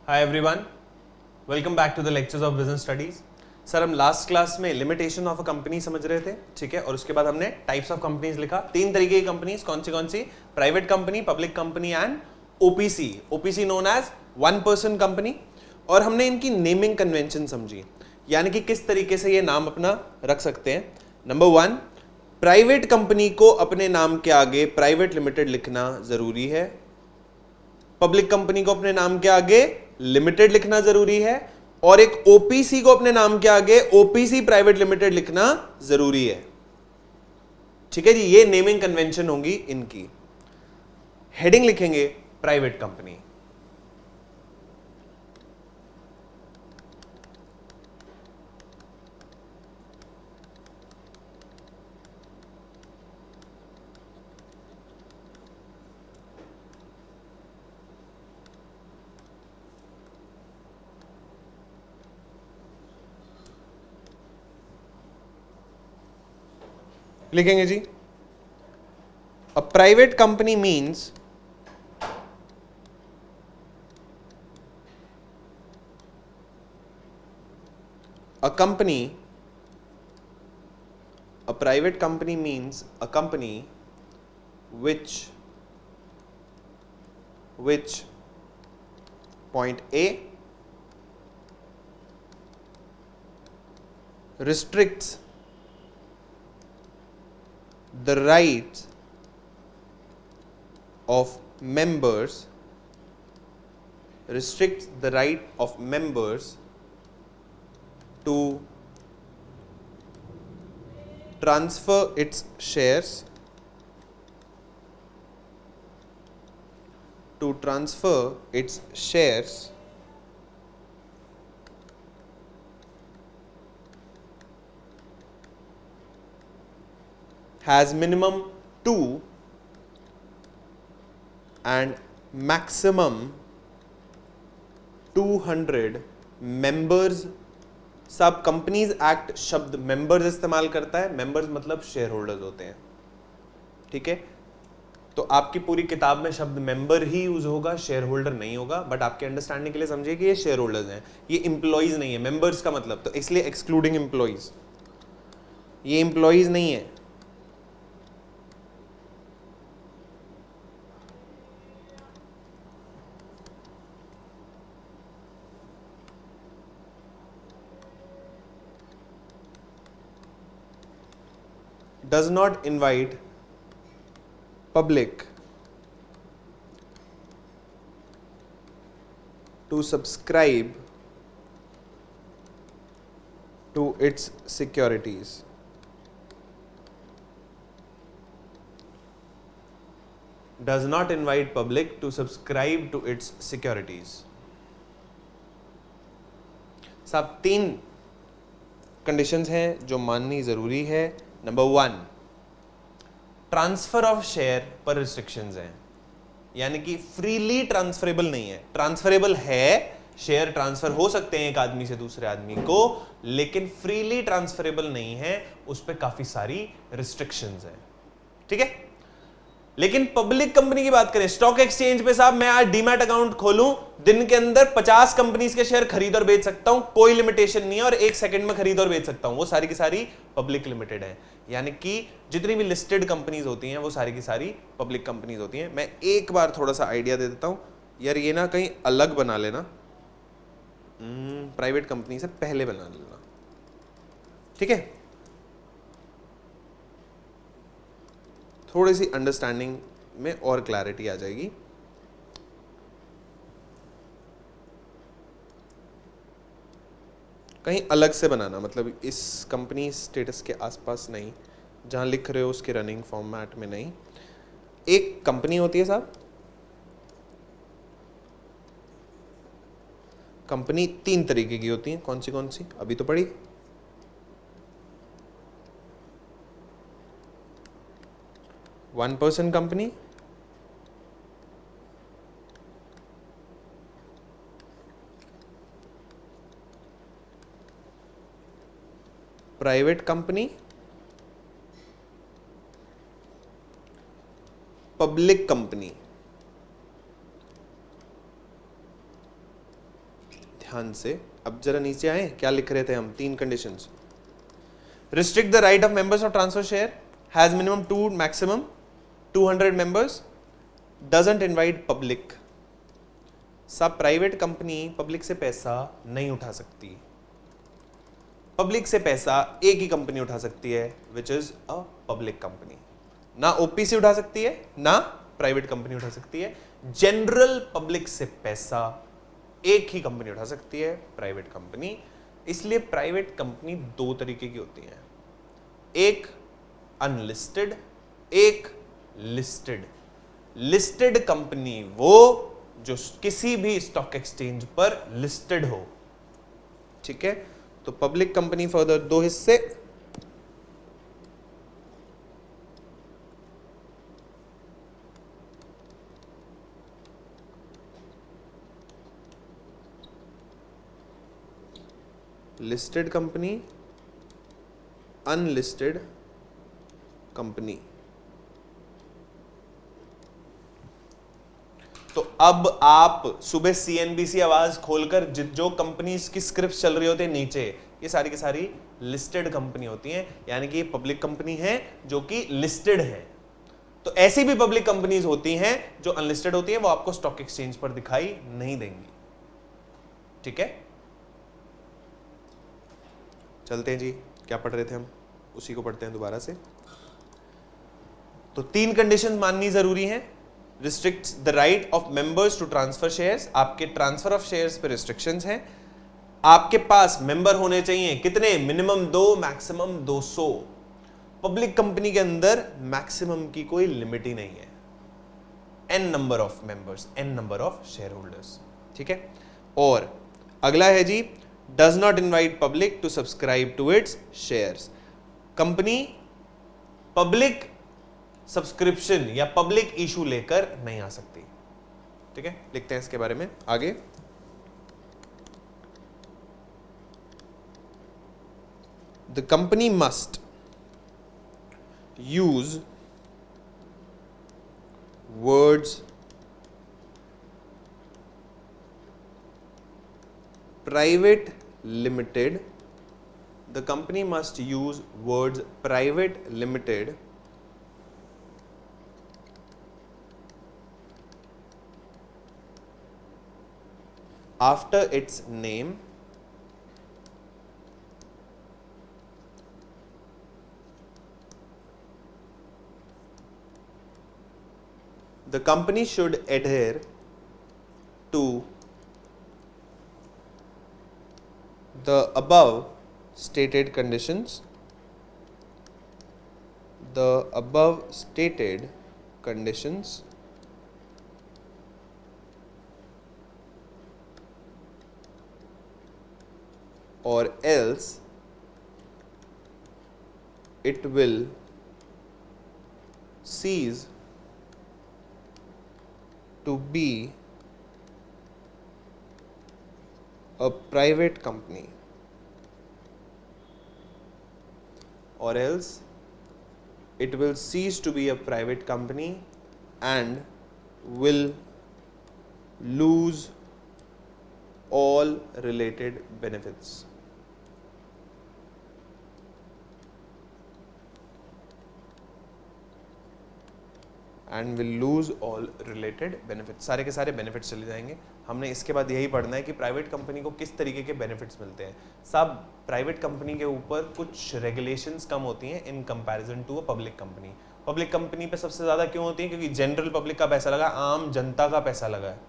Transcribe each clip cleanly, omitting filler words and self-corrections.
Hi everyone, welcome back to the lectures of business studies. Sir हम last class में limitation of a company समझ रहे थे, ठीक है, और उसके बाद हमने टाइप्स ऑफ कंपनीज लिखा। तीन तरीके की कंपनीज कौन सी? Private company, public company and OPC. OPC known as one person company. और हमने इनकी नेमिंग कन्वेंशन समझी, यानी कि किस तरीके से ये नाम अपना रख सकते हैं। नंबर वन, प्राइवेट कंपनी को अपने नाम के आगे प्राइवेट लिमिटेड लिखना जरूरी है, पब्लिक कंपनी को अपने नाम के आगे लिमिटेड लिखना जरूरी है, और एक ओपीसी को अपने नाम के आगे ओपीसी प्राइवेट लिमिटेड लिखना जरूरी है। ठीक है जी, ये नेमिंग कन्वेंशन होंगी इनकी। हेडिंग लिखेंगे प्राइवेट कंपनी, लिखेंगे जी a private company means a private company means a company which point A restricts the rights of members to transfer its shares has minimum 2 and maximum 200 members। सब companies act शब्द members इस्तेमाल करता है। Members मतलब share holders होते हैं, ठीक है। तो आपकी पूरी किताब में शब्द मेंबर ही यूज होगा, शेयर होल्डर नहीं होगा। बट आपके अंडरस्टैंडिंग के लिए समझिए कि ये शेयर होल्डर्स हैं, ये इंप्लॉइज नहीं है। मेंबर्स का मतलब, तो इसलिए एक्सक्लूडिंग इंप्लॉइज, ये इंप्लॉइज नहीं है। does not invite public to subscribe to its securities। does not invite public to subscribe to its securities। सब तीन कंडीशंस हैं जो माननी जरूरी है। Number one, transfer of share पर रिस्ट्रिक्शंस हैं, यानी कि फ्रीली ट्रांसफरेबल नहीं है। ट्रांसफरेबल है, शेयर ट्रांसफर हो सकते हैं एक आदमी से दूसरे आदमी को, लेकिन फ्रीली ट्रांसफरेबल नहीं है, उस पर काफी सारी रिस्ट्रिक्शंस हैं, ठीक है। लेकिन पब्लिक कंपनी की बात करें, स्टॉक एक्सचेंज पे साहब मैं आज डीमैट अकाउंट खोलूं, दिन के अंदर 50 कंपनीज के शेयर खरीद और बेच सकता हूं, कोई लिमिटेशन नहीं है, और एक सेकंड में खरीद और बेच सकता हूं। वो सारी की सारी पब्लिक लिमिटेड है, यानी कि जितनी भी लिस्टेड कंपनीज होती हैं वो सारी की सारी पब्लिक कंपनीज होती हैं। मैं एक बार थोड़ा सा आइडिया दे देता हूं यार, ये ना कहीं अलग बना लेना, प्राइवेट कंपनी से पहले बना लेना, ठीक है। थोड़ी सी अंडरस्टैंडिंग में और क्लैरिटी आ जाएगी। कहीं अलग से बनाना, मतलब इस कंपनी स्टेटस के आसपास नहीं, जहां लिख रहे हो उसके रनिंग फॉर्मेट में नहीं। एक कंपनी होती है साहब, कंपनी तीन तरीके की होती है। कौन सी अभी तो पढ़ी। One person company, private company, public company. ध्यान से, अब जरा नीचे आए, क्या लिख रहे थे हम, 3 conditions. Restrict the right of members of transfer share, has minimum 2 maximum 200 members, doesn't invite public. सब प्राइवेट कंपनी पब्लिक से पैसा नहीं उठा सकती, पब्लिक से पैसा एक ही कंपनी उठा सकती है, विच इज अ पब्लिक कंपनी। ना ओपीसी उठा सकती है, ना प्राइवेट कंपनी उठा सकती है। जनरल पब्लिक से पैसा एक ही कंपनी उठा सकती है, प्राइवेट कंपनी। इसलिए प्राइवेट कंपनी 2 तरीके की होती हैं, एक अनलिस्टेड, एक लिस्टेड। लिस्टेड कंपनी वो जो किसी भी स्टॉक एक्सचेंज पर लिस्टेड हो, ठीक है। तो पब्लिक कंपनी फर्दर 2 हिस्से, लिस्टेड कंपनी, अनलिस्टेड कंपनी। तो अब आप सुबह सीएनबीसी आवाज खोलकर जो कंपनीज की स्क्रिप्ट चल रही होती है नीचे, ये सारी की सारी लिस्टेड कंपनी होती हैं, यानी कि पब्लिक कंपनी है जो कि लिस्टेड है। तो ऐसी भी पब्लिक कंपनीज होती हैं जो अनलिस्टेड होती हैं, वो आपको स्टॉक एक्सचेंज पर दिखाई नहीं देंगी, ठीक है। चलते हैं जी, क्या पढ़ रहे थे हम, उसी को पढ़ते हैं दोबारा से। तो 3 कंडीशन माननी जरूरी है। Restricts the right of members to transfer shares, आपके ट्रांसफर ऑफ शेयर्स पे रिस्ट्रिक्शंस हैं। आपके पास मेंबर होने चाहिए कितने, मिनिमम 2 मैक्सिमम 200। पब्लिक कंपनी के अंदर मैक्सिमम की कोई लिमिट ही नहीं है, n number of members, n number of share holders, ठीक है। और अगला है जी, does not invite public to subscribe to its shares. Company public subscription या पब्लिक इशू लेकर नहीं आ सकती, ठीक है। लिखते हैं इसके बारे में आगे। The company must use words private limited, the company must use words private limited after its name the company should adhere to the above stated conditions, the above stated conditions or else it will cease to be a private company, or else it will cease to be a private company and will lose all related benefits. And will lose all related benefits. सारे के सारे benefits चले जाएंगे। हमने इसके बाद यही पढ़ना है कि प्राइवेट कंपनी को किस तरीके के बेनिफिट्स मिलते हैं। सब प्राइवेट कंपनी के ऊपर कुछ रेगुलेशंस कम होती हैं in comparison to a public company. Public company पे सबसे ज़्यादा क्यों होती है? क्योंकि जनरल पब्लिक का पैसा लगा, आम जनता का पैसा लगा है।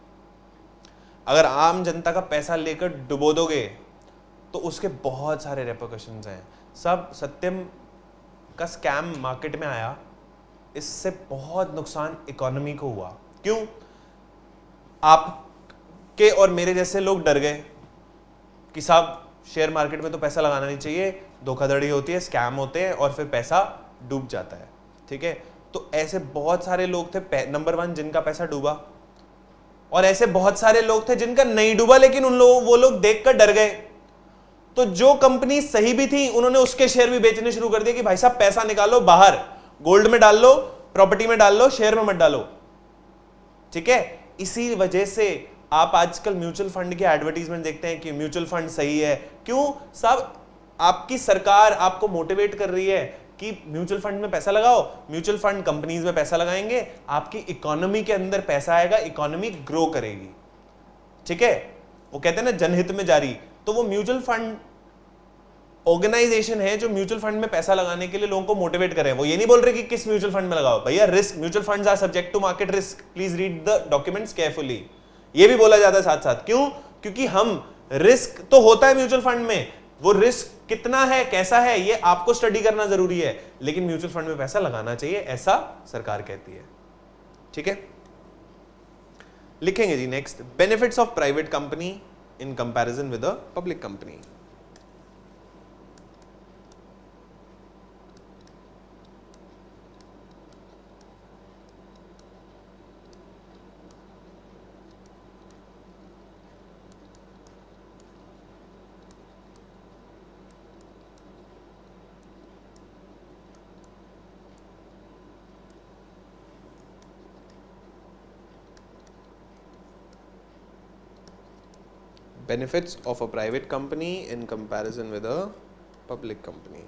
अगर आम जनता का पैसा लेकर डुबो दोगे तो उसके बहुत सारे रेपरकशंस हैं। सब सत्यम का स्कैम मार्केट में आया, इससे बहुत नुकसान इकोनॉमी को हुआ। क्यों? आपके और मेरे जैसे लोग डर गए कि साहब शेयर मार्केट में तो पैसा लगाना नहीं चाहिए, धोखाधड़ी होती है, स्कैम होते हैं और फिर पैसा डूब जाता है। ठीक है, तो ऐसे बहुत सारे लोग थे नंबर 1 जिनका पैसा डूबा, और ऐसे बहुत सारे लोग थे जिनका नहीं डूबा, लेकिन वो लोग देखकर डर गए। तो जो कंपनी सही भी थी उन्होंने उसके शेयर भी बेचने शुरू कर दिए कि भाई साहब पैसा निकालो बाहर, गोल्ड में डाल लो, प्रॉपर्टी में डाल लो, शेयर में मत डालो। ठीक है, इसी वजह से आप आजकल म्यूचुअल फंड के एडवर्टीजमेंट देखते हैं कि म्यूचुअल फंड सही है, क्यों साहब? आपकी सरकार आपको मोटिवेट कर रही है कि म्यूचुअल फंड में पैसा लगाओ, म्यूचुअल फंड कंपनीज में पैसा लगाएंगे, आपकी इकोनॉमी के अंदर पैसा आएगा, इकोनॉमी ग्रो करेगी, ठीक है? वो कहते हैं ना जनहित में जारी, तो वो म्यूचुअल फंड ऑर्गेनाइजेशन है जो म्यूचुअल फंड में पैसा लगाने के लिए लोगों को मोटिवेट करे। वो ये नहीं बोल रहे कि किस म्यूचुअल फंड में लगाओ, भैया risk, mutual funds are subject to market risk, please read the documents carefully. ये भी बोला जाता है साथ साथ, क्यों? क्योंकि हम रिस्क तो होता है म्यूचुअल फंड में, वो रिस्क कितना है, कैसा है, ये आपको स्टडी करना जरूरी है, लेकिन म्यूचुअल फंड में पैसा लगाना चाहिए, ऐसा सरकार कहती है, ठीक है? लिखेंगे जी next, benefits of private company in comparison with a public company. Benefits of a private company in comparison with a public company.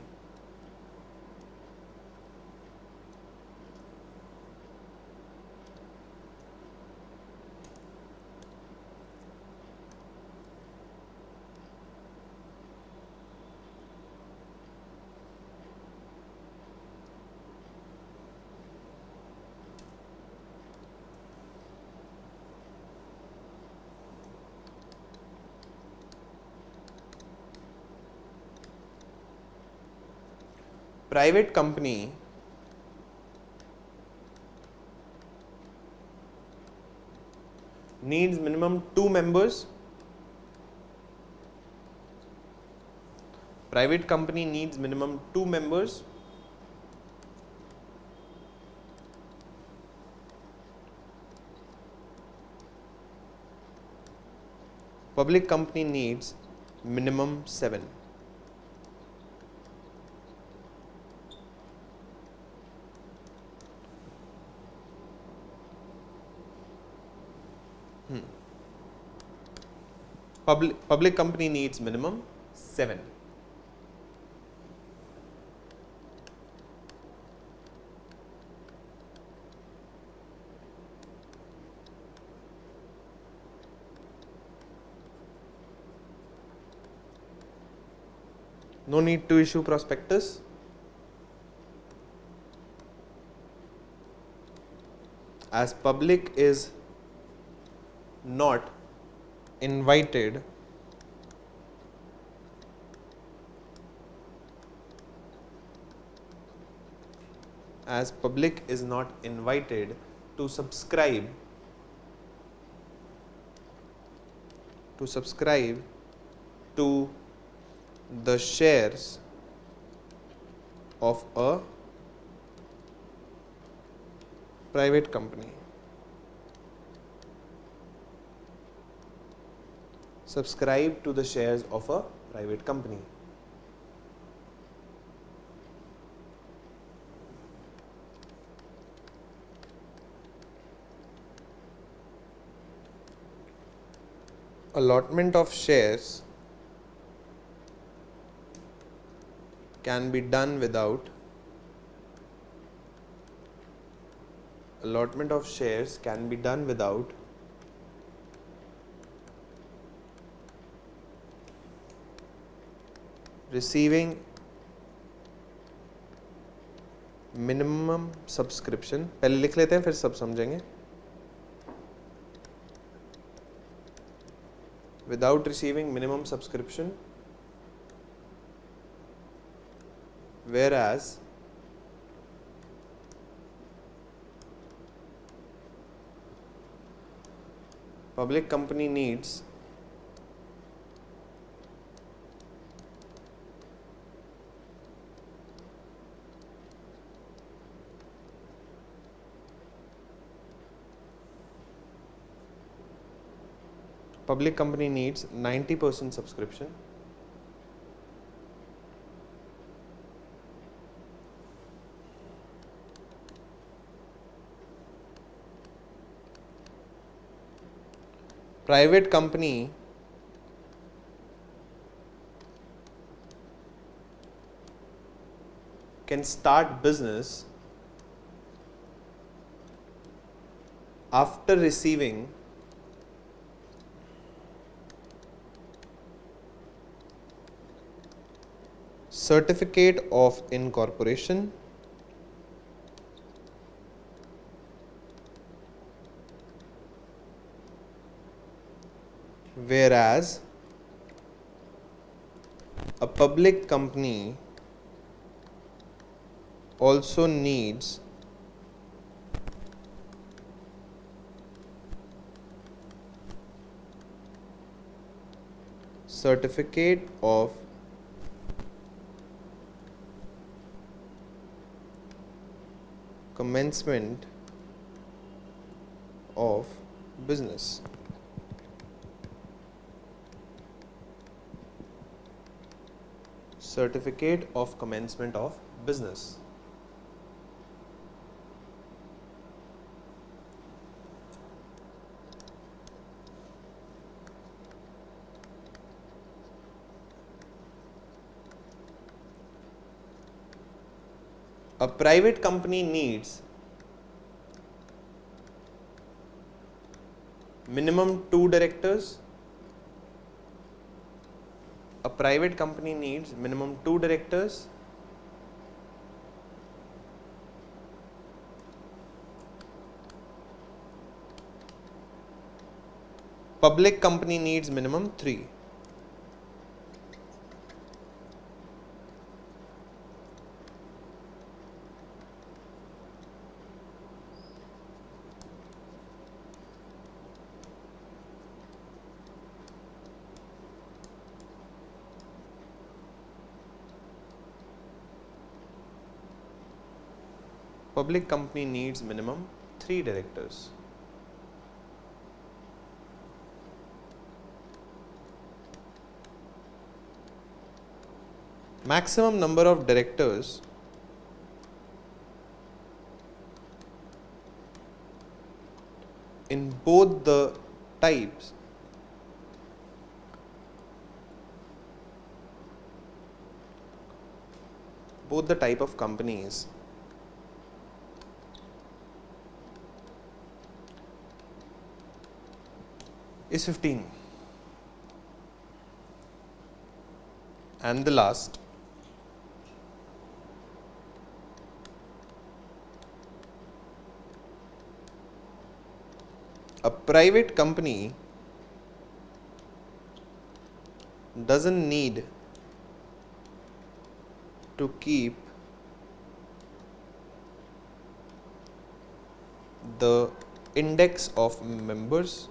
Private company needs minimum 2 members. Private company needs minimum 2 members. Public company needs minimum 7. Public company needs minimum 7. No need to issue prospectus. As public is not invited to subscribe to the shares of a private company. Subscribe to the shares of a private company. Allotment of shares can be done without receiving minimum subscription. पहले लिख लेते हैं फिर सब समझेंगे. Without receiving minimum subscription, whereas public company needs public company needs 90% subscription. private company can start business after receiving certificate of incorporation, whereas a public company also needs certificate of commencement of business. Certificate of commencement of business. A private company needs minimum 2 directors. A private company needs minimum 2 directors. Public company needs minimum 3. Public company needs minimum 3 directors. Maximum number of directors in both the types of companies is 15. And the last, a private company doesn't need to keep the index of members.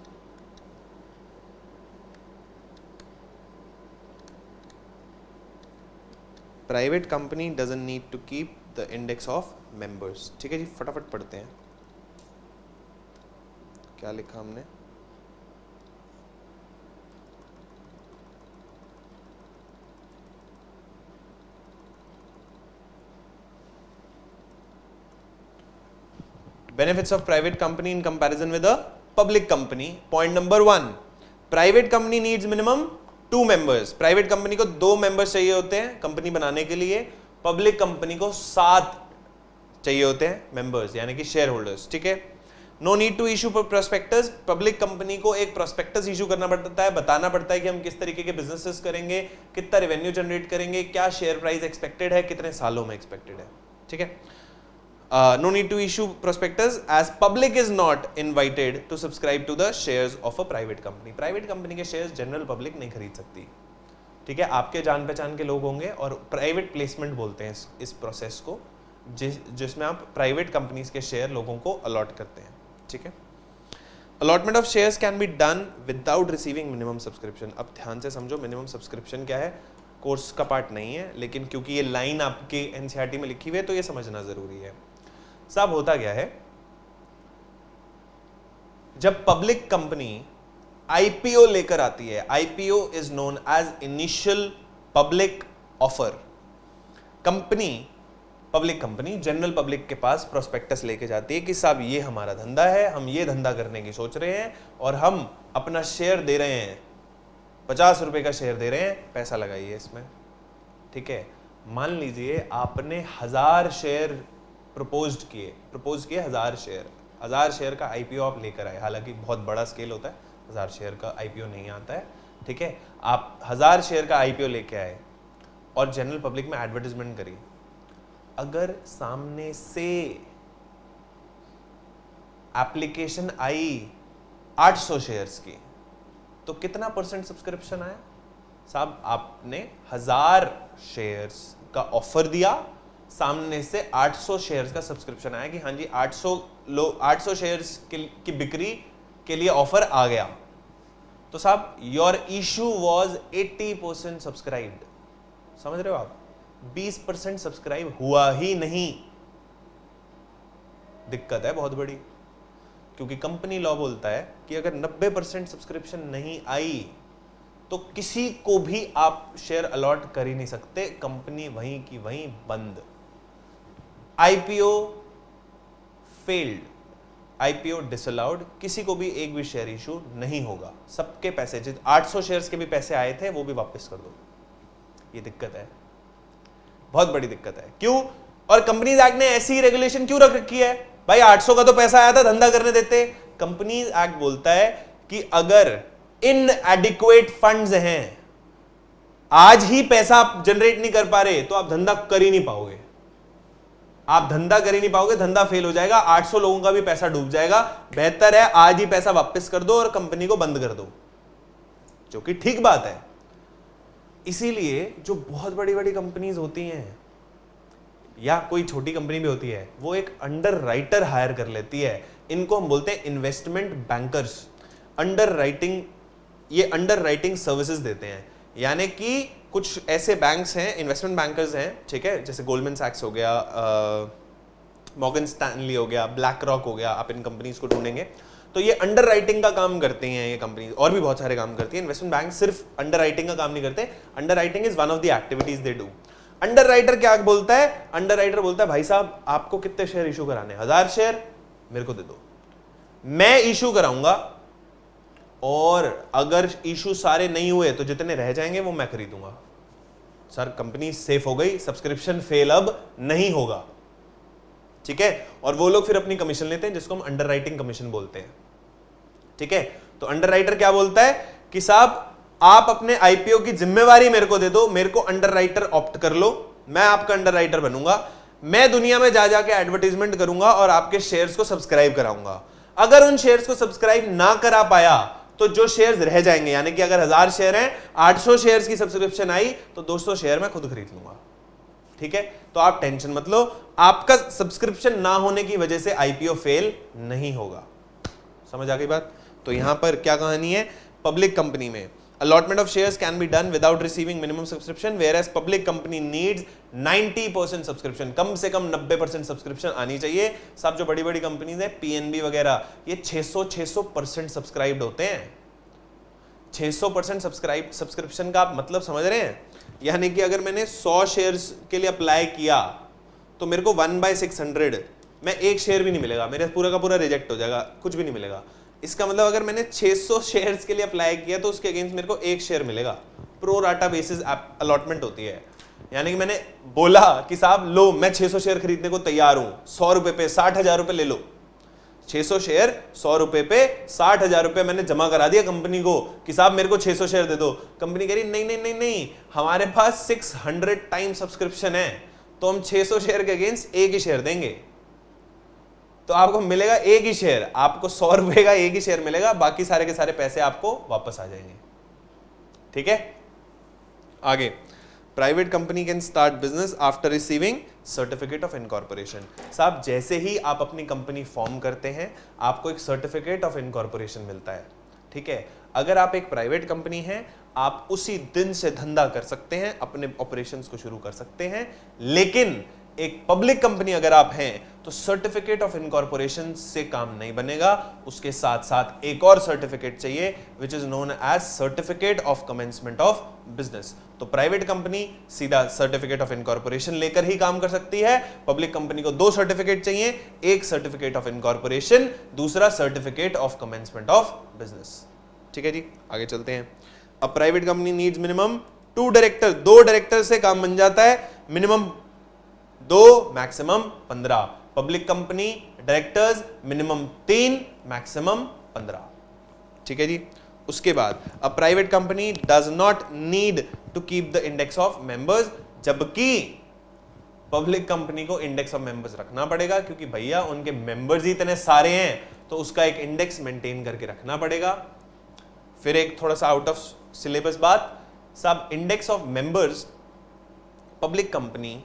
Private company doesn't need to keep the index of members. ठीक है जी, फटाफट पढ़ते हैं क्या लिखा हमने. Benefits of private company in comparison with a public company. Point number 1, private company needs minimum 2 members. Private company को 2 members चाहिए होते हैं कंपनी बनाने के लिए. पब्लिक कंपनी को 7 चाहिए होते हैं मेंबर्स, यानी कि शेयर होल्डर्स. ठीक है. No need to issue prospectus. Public company को एक प्रोस्पेक्टस इशू करना पड़ता है, बताना पड़ता है कि हम किस तरीके के बिजनेसेस करेंगे, कितना रेवेन्यू जनरेट करेंगे, क्या शेयर प्राइस एक्सपेक्टेड है, कितने सालों में एक्सपेक्टेड है. ठीक है. No need to issue prospectus as public is not invited to subscribe to the shares of a private company. Private company के शेयर्स जनरल पब्लिक नहीं खरीद सकती. ठीक है. आपके जान पहचान के लोग होंगे और प्राइवेट प्लेसमेंट बोलते हैं इस प्रोसेस को, जिसमें आप प्राइवेट कंपनीज के शेयर लोगों को अलॉट करते हैं. ठीक है. Allotment of shares can be done without receiving minimum subscription. अब ध्यान से समझो, मिनिमम सब्सक्रिप्शन क्या है, कोर्स का पार्ट नहीं है, लेकिन क्योंकि ये लाइन आपके एनसीईआरटी में लिखी हुई है तो ये समझना जरूरी है. साहब होता क्या है, जब पब्लिक कंपनी आईपीओ लेकर आती है, IPO is known as initial public offer. Company public company general public के पास प्रोस्पेक्टस लेके जाती है कि साहब ये हमारा धंधा है, हम ये धंधा करने की सोच रहे हैं और हम अपना शेयर दे रहे हैं, 50 रुपए का शेयर दे रहे हैं, पैसा लगाइए इसमें। ठीक है, मान लीजिए आपने 1000 शेयर प्रपोज किए 1000 शेयर का आईपीओ आप लेकर आए, हालांकि बहुत बड़ा स्केल होता है, 1000 शेयर का आईपीओ नहीं आता है। ठीक है, आप 1000 शेयर का आईपीओ लेके आए और जनरल पब्लिक में एडवर्टाइजमेंट करी। अगर सामने से एप्लीकेशन आई 800 शेयर्स की, तो कितना % सब्सक्रिप्शन आया? साहब आपने 1000 शेयर्स का ऑफर दिया, सामने से 800 शेयर्स का सब्सक्रिप्शन आया कि हाँ जी 800 शेयर्स की बिक्री के लिए ऑफर आ गया। तो साहब योर इशू वाज 80% सब्सक्राइब्ड। समझ रहे हो आप? 20% सब्सक्राइब हुआ ही नहीं। दिक्कत है बहुत बड़ी, क्योंकि कंपनी लॉ बोलता है कि अगर 90% सब्सक्रिप्शन नहीं आई तो किसी को भी आप शेयर अलॉट कर ही नहीं सकते, कंपनी वहीं की वहीं बंद। आईपीओ फेल्ड, आईपीओ डिसअलाउड, किसी को भी एक भी शेयर इशू नहीं होगा। सबके पैसे, 800 शेयर्स के भी पैसे आए थे वो भी वापस कर दो। ये दिक्कत है, बहुत बड़ी दिक्कत है। क्यों? और कंपनीज एक्ट ने ऐसी रेगुलेशन क्यों रख रखी है? भाई 800 का तो पैसा आया था, धंधा करने देते। कंपनीज एक्ट बोलता है कि अगर इनएडिक्वेट फंड्स हैं, आज ही पैसा आप जनरेट नहीं कर पा रहे, तो आप धंधा कर ही नहीं पाओगे। धंधा फेल हो जाएगा, 800 लोगों का भी पैसा डूब जाएगा। बेहतर है आज ही पैसा वापस कर दो और कंपनी को बंद कर दो, जो कि ठीक बात है। इसीलिए जो बहुत बड़ी बड़ी कंपनीज होती हैं या कोई छोटी कंपनी भी होती है, वो एक अंडर राइटर हायर कर लेती है। इनको हम बोलते हैं इन्वेस्टमेंट बैंकर्स। ये अंडर राइटिंग सर्विसेज देते हैं, यानी कि कुछ ऐसे बैंक्स हैं, इन्वेस्टमेंट बैंकर्स हैं, ठीक है, जैसे गोल्डमैन सैक्स हो गया, मॉर्गन स्टैनली हो गया, ब्लैक रॉक हो गया, आप इन कंपनीज को ढूंढेंगे तो ये अंडर राइटिंग का काम करते हैं। ये कंपनीज और भी बहुत सारे काम करती है। इन्वेस्टमेंट बैंक सिर्फ अंडर राइटिंग का काम नहीं करते। Under writing is one of the activities they do. Under writer क्या बोलता है? अंडर राइटर बोलता है भाई साहब आपको कितने शेयर इशू कराने? 1000 शेयर मेरे को दे दो, मैं इशू कराऊंगा, और अगर इशू सारे नहीं हुए तो जितने रह जाएंगे वो मैं खरीदूंगा। सर कंपनी सेफ हो गई, सब्सक्रिप्शन फेल अब नहीं होगा। ठीक है, और वो लोग फिर अपनी कमीशन लेते हैं, जिसको हम अंडर राइटिंग कमीशन बोलते हैं। ठीक है, तो अंडर राइटर क्या बोलता है कि साहब आप अपने आईपीओ की जिम्मेवारी मेरे को दे दो, मेरे को अंडर राइटर ऑप्ट कर लो, मैं आपका अंडर राइटर बनूंगा, मैं दुनिया में जा जाके एडवर्टाइजमेंट करूंगा और आपके शेयर्स को सब्सक्राइब कराऊंगा। अगर उन शेयर्स को सब्सक्राइब ना करा पाया तो जो शेयर्स रह जाएंगे, यानी कि अगर 1000 शेयर हैं, 800 शेयर्स की सब्सक्रिप्शन आई तो 200 शेयर मैं खुद खरीद लूंगा। ठीक है, तो आप टेंशन मत लो, आपका सब्सक्रिप्शन ना होने की वजह से आईपीओ फेल नहीं होगा। समझ आ गई बात? तो यहां पर क्या कहानी है? पब्लिक कंपनी में allotment of shares can be done without receiving minimum subscription, whereas public company needs 90% subscription। कम से कम 90% सब्सक्रिप्शन आनी चाहिए। सब जो बड़ी बड़ी कंपनीज हैं, पीएनबी वगैरह, ये 600% सब्सक्राइब्ड होते हैं। 600% सब्सक्रिप्शन का आप मतलब समझ रहे हैं? यानी कि अगर मैंने 100 शेयर्स के लिए अप्लाई किया तो मेरे को 1/600 में एक शेयर भी नहीं मिलेगा, मेरे पूरा का पूरा रिजेक्ट हो जाएगा, कुछ भी नहीं मिलेगा। इसका मतलब अगर मैंने 600 शेयर्स के लिए अप्लाई किया तो उसके अगेंस्ट मेरे को एक शेयर मिलेगा। प्रो राटा बेसिस अलॉटमेंट होती है, यानी कि मैंने बोला कि साहब लो मैं 600 शेयर खरीदने को तैयार हूं, 100 रुपए पे 60,000 रुपए ले लो। 600 शेयर 100 रुपए पे 60,000 रुपए मैंने जमा करा दिया कंपनी को कि साहब मेरे को 600 शेयर दे दो। कंपनी कह रही नहीं नहीं नहीं नहीं, हमारे पास 600 टाइम सब्सक्रिप्शन है, तो हम 600 शेयर के अगेंस्ट एक ही शेयर देंगे, तो आपको मिलेगा एक ही शेयर, आपको 100 रुपए का एक ही शेयर मिलेगा, बाकी सारे के सारे पैसे आपको वापस आ जाएंगे। ठीक है, आगे private company can start business after receiving certificate of incorporation. साहब जैसे ही आप अपनी कंपनी फॉर्म करते हैं आपको एक सर्टिफिकेट ऑफ इनकॉर्पोरेशन मिलता है। ठीक है, अगर आप एक प्राइवेट कंपनी हैं आप उसी दिन से धंधा कर सकते हैं, अपने ऑपरेशंस को शुरू कर सकते हैं, लेकिन एक पब्लिक कंपनी अगर आप हैं तो सर्टिफिकेट ऑफ इनकॉर्पोरेशन से काम नहीं बनेगा, उसके साथ साथ एक और सर्टिफिकेट चाहिए which is known as certificate of commencement of business. तो प्राइवेट कंपनी सीधा सर्टिफिकेट ऑफ इनकॉर्पोरेशन लेकर ही काम कर सकती है, पब्लिक कंपनी को दो सर्टिफिकेट चाहिए, एक सर्टिफिकेट ऑफ इनकॉर्पोरेशन, दूसरा certificate of commencement of business. ठीक है जी, आगे चलते हैं। अब private company needs minimum 2 director, 2 director से काम बन जाता है, minimum 2 maximum 15। Public company directors minimum 3 maximum 15। ठीक है जी। उसके बाद a private company does not need to keep the index of members, जबकि पब्लिक कंपनी को इंडेक्स ऑफ मेंबर्स रखना पड़ेगा, क्योंकि भैया उनके मेंबर्स ही इतने सारे हैं तो उसका एक इंडेक्स मेंटेन करके रखना पड़ेगा। फिर एक थोड़ा सा आउट ऑफ सिलेबस बात, सब index of members public company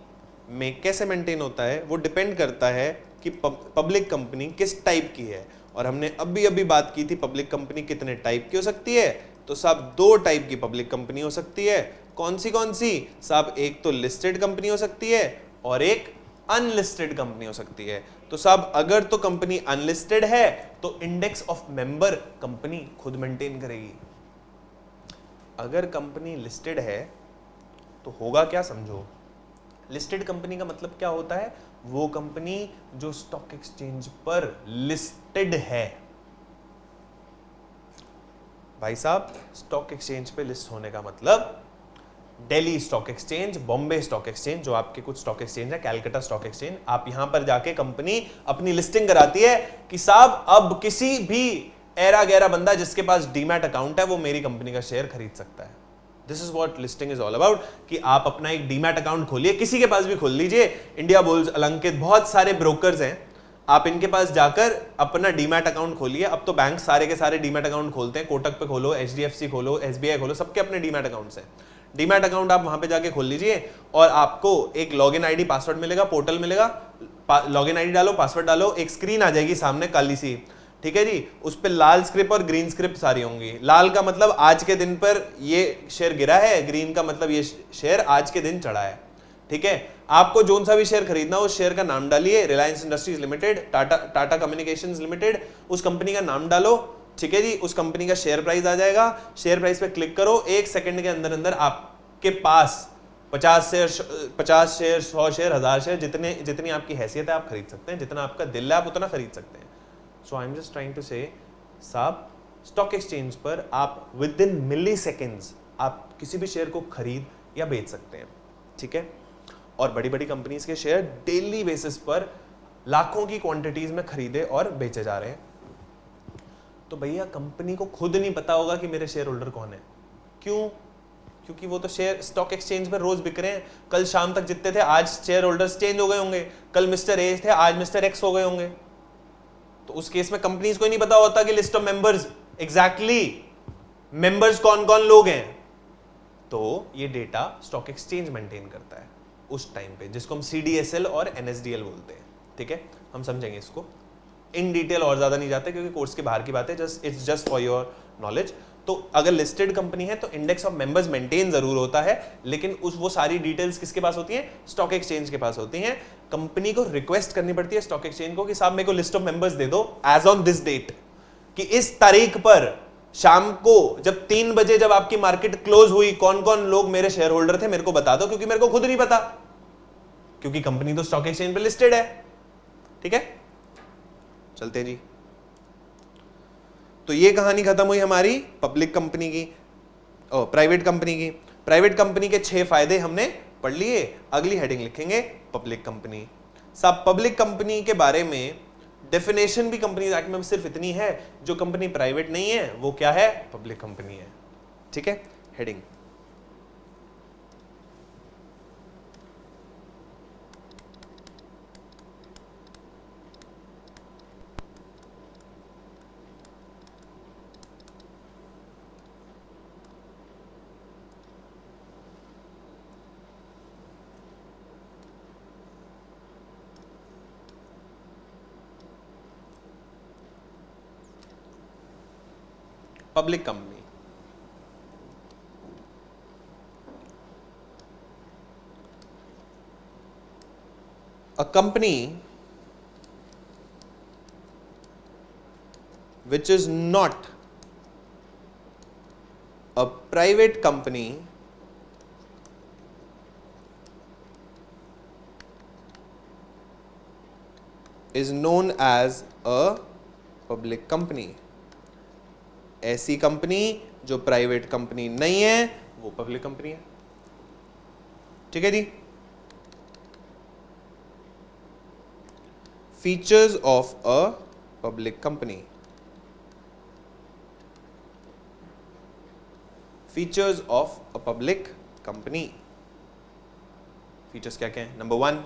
में कैसे मेंटेन होता है, वो डिपेंड करता है कि पब्लिक कंपनी किस टाइप की है। और हमने अभी बात की थी पब्लिक कंपनी कितने टाइप की हो सकती है, तो साहब 2 टाइप की पब्लिक कंपनी हो सकती है। कौन सी साहब, एक तो लिस्टेड कंपनी हो सकती है और एक अनलिस्टेड कंपनी हो सकती है। तो साहब अगर तो कंपनी अनलिस्टेड है तो इंडेक्स ऑफ मेंबर कंपनी खुद मेंटेन करेगी। अगर कंपनी लिस्टेड है तो होगा क्या, समझो। लिस्टेड कंपनी का मतलब क्या होता है, वो कंपनी जो स्टॉक एक्सचेंज पर लिस्टेड है। भाई साहब स्टॉक एक्सचेंज पे लिस्ट होने का मतलब Delhi stock exchange, Bombay stock exchange, जो आपके कुछ स्टॉक एक्सचेंज है, कैलकाटा स्टॉक एक्सचेंज, आप यहां पर जाके कंपनी अपनी लिस्टिंग कराती है कि साहब अब किसी भी एरा गैरा बंदा जिसके पास डीमैट अकाउंट है वो मेरी कंपनी का शेयर खरीद सकता है। This is what listing is all about, कि आप अपना एक डीमैट अकाउंट खोलिए, किसी के पास भी खोल लीजिए, इंडिया बुल्स, अलंकित, बहुत सारे ब्रोकर्स हैं, आप इनके पास जाकर अपना डीमैट अकाउंट खोलिए। अब तो बैंक सारे के सारे डीमैट अकाउंट खोलते हैं, कोटक पे खोलो, एचडीएफसी खोलो, एसबीआई खोलो, सबके अपने डीमैट अकाउंट्स हैं। डीमैट अकाउंट आप वहां पे जाके खोल लीजिए और आपको एक लॉगिन आईडी पासवर्ड मिलेगा, पोर्टल मिलेगा, लॉगिन आईडी डालो, पासवर्ड डालो, एक स्क्रीन आ जाएगी सामने काली सी, ठीक है जी, उस पर लाल स्क्रिप्ट और ग्रीन स्क्रिप्ट सारी होंगी। लाल का मतलब आज के दिन पर ये शेयर गिरा है, ग्रीन का मतलब ये शेयर आज के दिन चढ़ा है। ठीक है, आपको जोन सा भी शेयर खरीदना हो, उस शेयर का नाम डालिए, Reliance industries limited, Tata communications limited, उस कंपनी का नाम डालो, ठीक है जी, उस कंपनी का शेयर प्राइस आ जाएगा, शेयर प्राइस पे क्लिक करो, 1 सेकंड के अंदर अंदर आपके पास 50 शेयर 100 शेयर 1000 शेयर, जितनी आपकी हैसियत है आप खरीद सकते हैं, जितना आपका दिल है आप उतना खरीद सकते हैं। So I am just trying to say साहब स्टॉक एक्सचेंज पर आप विद इन मिली सेकेंड्स आप किसी भी शेयर को खरीद या बेच सकते हैं। ठीक है, और बड़ी बड़ी कंपनीज के शेयर डेली बेसिस पर लाखों की क्वांटिटीज में खरीदे और बेचे जा रहे हैं। तो भैया कंपनी को खुद नहीं पता होगा कि मेरे शेयर होल्डर कौन है। क्यों? क्योंकि वो तो शेयर स्टॉक एक्सचेंज पर रोज बिक रहे हैं। कल शाम तक जितने थे आज शेयर होल्डर्स चेंज हो गए होंगे, कल मिस्टर ए थे आज मिस्टर एक्स हो गए होंगे। तो उस केस में कंपनीज को ही नहीं पता होता कि list of members exactly members कौन कौन लोग हैं। तो ये डेटा स्टॉक एक्सचेंज मेंटेन करता है उस टाइम पे, जिसको हम CDSL और NSDL बोलते हैं। ठीक है, हम समझेंगे इसको इन डिटेल और ज्यादा नहीं जाते क्योंकि कोर्स के बाहर की बात है, it's just for your knowledge. तो अगर लिस्टेड कंपनी है तो इंडेक्स ऑफ मेंबर्स मेंटेन जरूर होता है, लेकिन वो सारी डिटेल्स किसके पास होती हैं? स्टॉक एक्सचेंज के पास होती हैं। कंपनी को रिक्वेस्ट करनी पड़ती है स्टॉक एक्सचेंज को कि साहब मेरे को लिस्ट ऑफ मेंबर्स दे दो एज ऑन दिस डेट, कि इस तारीख पर शाम को जब 3 बजे जब आपकी मार्केट क्लोज हुई कौन कौन लोग मेरे शेयर होल्डर थे मेरे को बता दो, क्योंकि मेरे को खुद नहीं पता, क्योंकि कंपनी तो स्टॉक एक्सचेंज पे लिस्टेड है। ठीक है, चलते हैं जी। तो ये कहानी खत्म हुई हमारी पब्लिक कंपनी की, प्राइवेट कंपनी की। प्राइवेट कंपनी के 6 फायदे हमने पढ़ लिए। अगली हेडिंग लिखेंगे पब्लिक कंपनी। साहब पब्लिक कंपनी के बारे में डेफिनेशन भी कंपनीज एक्ट में सिर्फ इतनी है, जो कंपनी प्राइवेट नहीं है वो क्या है? पब्लिक कंपनी है। ठीक है, heading public company. a company which is not a private company is known as a public company. ऐसी कंपनी जो प्राइवेट कंपनी नहीं है वो पब्लिक कंपनी है. ठीक है जी. Features of a public company. Features of a public company. Features क्या क्या है? Number 1,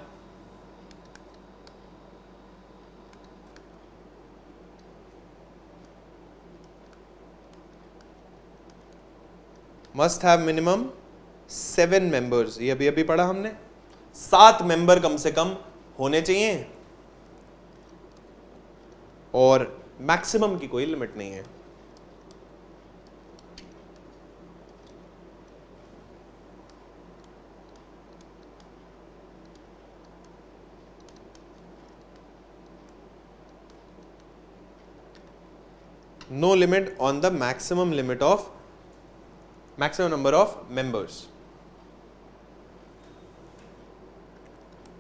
must have minimum 7 members. ये अभी पढ़ा हमने. 7 मेंबर कम से कम होने चाहिए और मैक्सिमम की कोई लिमिट नहीं है. No limit on the maximum number of members.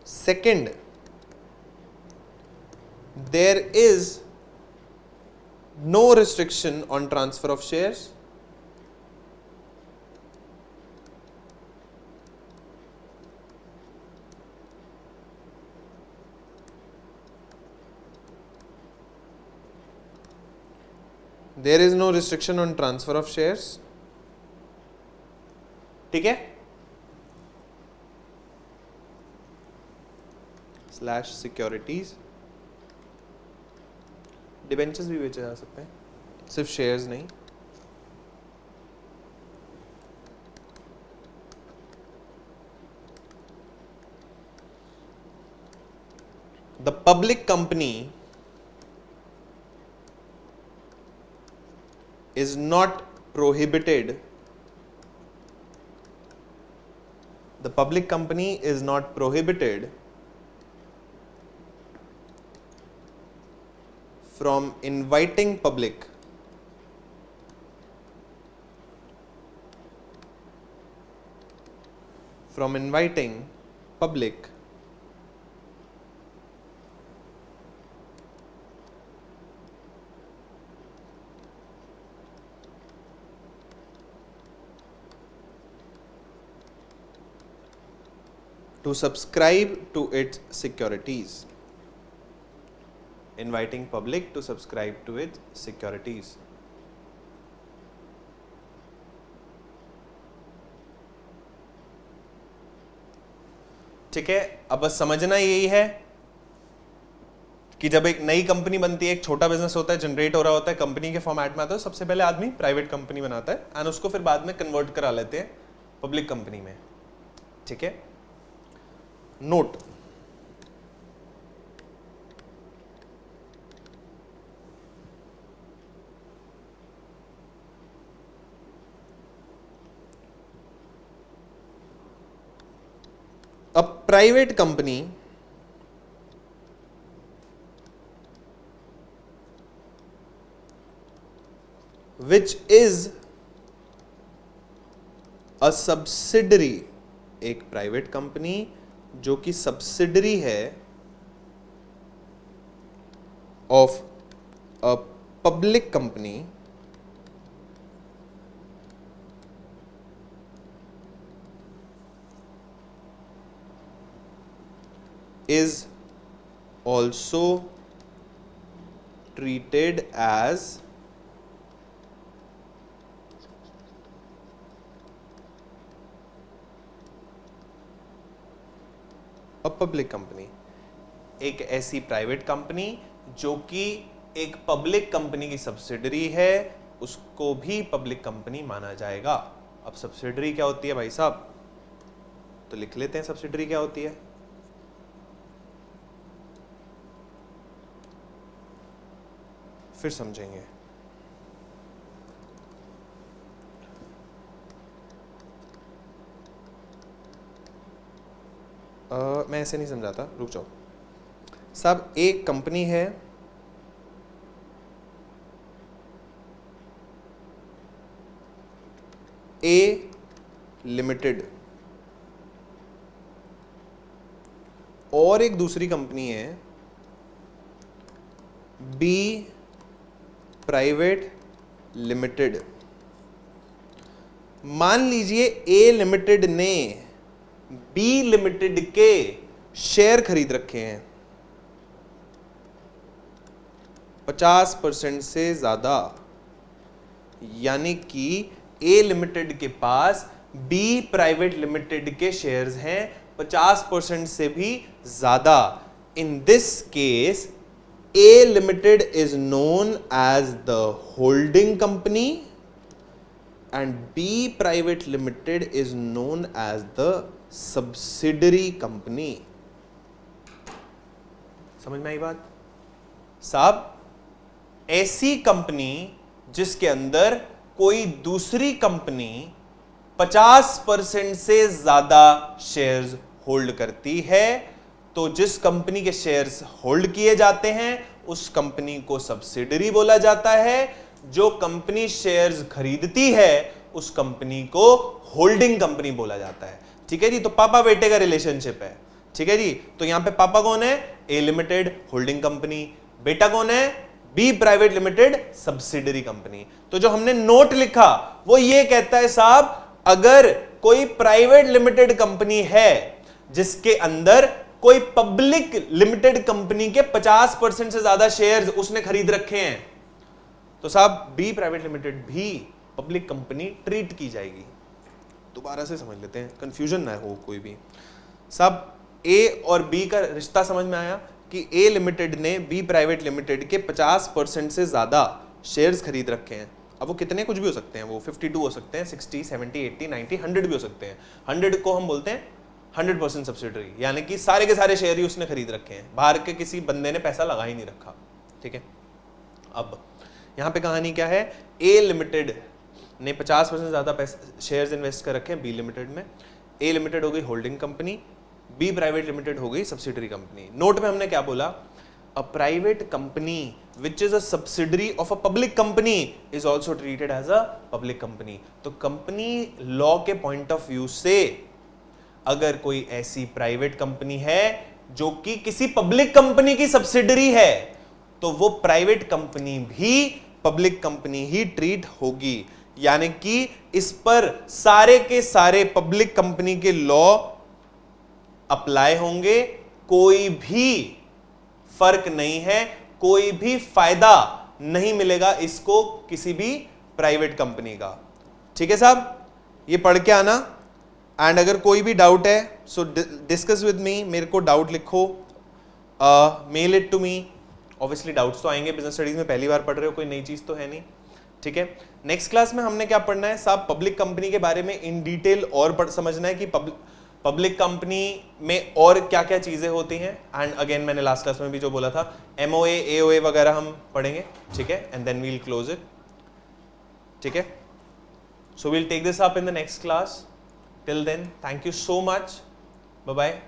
Second, there is no restriction on transfer of shares. There is no restriction on transfer of shares. ठीक है. Slash securities. डिबेंचर्स भी बेचे जा सकते हैं, सिर्फ शेयर्स नहीं. The public company is not prohibited. The public company is not prohibited from inviting public to subscribe to its securities. Inviting public to subscribe to its securities. ठीक है. अब बस समझना यही है कि जब एक नई कंपनी बनती है, एक छोटा बिजनेस होता है, जनरेट हो रहा होता है, कंपनी के फॉर्मेट में आता है, सबसे पहले आदमी प्राइवेट कंपनी बनाता है एंड उसको फिर बाद में कन्वर्ट करा लेते हैं पब्लिक कंपनी में. ठीक है. Note, a private company which is a subsidiary, एक प्राइवेट कंपनी जो कि सब्सिडरी है of a public company is also treated as a public company. एक ऐसी प्राइवेट कंपनी जो कि एक पब्लिक कंपनी की सब्सिडरी है, उसको भी पब्लिक कंपनी माना जाएगा. अब सब्सिडरी क्या होती है भाई साहब, तो लिख लेते हैं सब्सिडरी क्या होती है. फिर समझेंगे. मैं ऐसे नहीं समझाता, रुक जाओ. साहब एक कंपनी है ए लिमिटेड और एक दूसरी कंपनी है बी प्राइवेट लिमिटेड। मान लीजिए ए लिमिटेड ने बी लिमिटेड के शेयर खरीद रखे हैं 50% से ज्यादा, यानी कि ए लिमिटेड के पास बी प्राइवेट लिमिटेड के शेयर्स हैं 50% से भी ज्यादा। In this case A limited is known as the holding company and B private limited is known as the subsidiary company. समझ में आई बात साहब? ऐसी कंपनी जिसके अंदर कोई दूसरी कंपनी 50% से ज्यादा शेयर्स होल्ड करती है, तो जिस कंपनी के शेयर्स होल्ड किए जाते हैं उस कंपनी को सब्सिडरी बोला जाता है। जो कंपनी शेयर्स खरीदती है उस कंपनी को होल्डिंग कंपनी बोला जाता है। ठीक है जी, तो पापा बेटे का रिलेशनशिप है। ठीक है जी, तो यहां पे पापा कौन है? A limited holding company. बेटा कौन है? B private limited subsidiary company. तो जो हमने नोट लिखा वो ये कहता है साहब, अगर कोई प्राइवेट लिमिटेड कंपनी है जिसके अंदर कोई पब्लिक लिमिटेड कंपनी के 50% से ज्यादा शेयर्स उसने खरीद रखे हैं, तो साहब बी प्राइवेट लिमिटेड भी पब्लिक कंपनी ट्रीट की जाएगी। दोबारा से समझ लेते हैं, कंफ्यूजन ना हो कोई भी। साहब ए और बी का रिश्ता समझ में आया कि ए लिमिटेड ने बी प्राइवेट लिमिटेड के 50% से ज्यादा शेयर्स खरीद रखे हैं। अब वो कितने कुछ भी हो सकते हैं, वो 52 हो सकते हैं, 60, 70, 80, 90, 100 भी हो सकते हैं। 100 को हम बोलते हैं 100% सब्सिडरी, यानी कि सारे के सारे शेयर ही उसने खरीद रखे हैं, बाहर के किसी बंदे ने पैसा लगा ही नहीं रखा। ठीक है, अब यहाँ पे कहानी क्या है? ए लिमिटेड ने 50% से ज्यादा शेयर्स इन्वेस्ट कर रखे हैं बी लिमिटेड में। ए लिमिटेड हो गई holding company, B private limited हो गई सब्सिडरी कंपनी। नोट में हमने क्या बोला? A private company which is a subsidiary of a public company is also treated as a public company. तो कंपनी लॉ के पॉइंट ऑफ व्यू से अगर कोई ऐसी प्राइवेट कंपनी है जो कि किसी पब्लिक कंपनी की सब्सिडरी है, तो वो प्राइवेट कंपनी भी पब्लिक कंपनी ही ट्रीट होगी। यानी कि इस पर सारे के सारे पब्लिक कंपनी के लॉ अप्लाई होंगे, कोई भी फर्क नहीं है, कोई भी फायदा नहीं मिलेगा इसको किसी भी प्राइवेट कंपनी का। ठीक है साहब, ये पढ़ के आना। एंड अगर कोई भी डाउट है सो डिस्कस विद मी, मेरे को डाउट लिखो, mail it to me. Obviously doubts तो आएंगे, बिजनेस स्टडीज में पहली बार पढ़ रहे हो, कोई नई चीज तो है नहीं। ठीक है, नेक्स्ट क्लास में हमने क्या पढ़ना है साहब? पब्लिक कंपनी के बारे में इन डिटेल और समझना है कि पब्लिक कंपनी में और क्या क्या चीजें होती हैं। एंड अगेन मैंने लास्ट क्लास में भी जो बोला था, MOA, AOA वगैरह हम पढ़ेंगे। ठीक है, and then we'll close it. ठीक है, so we'll take this up in the next class. Till then, thank you so much, bye bye.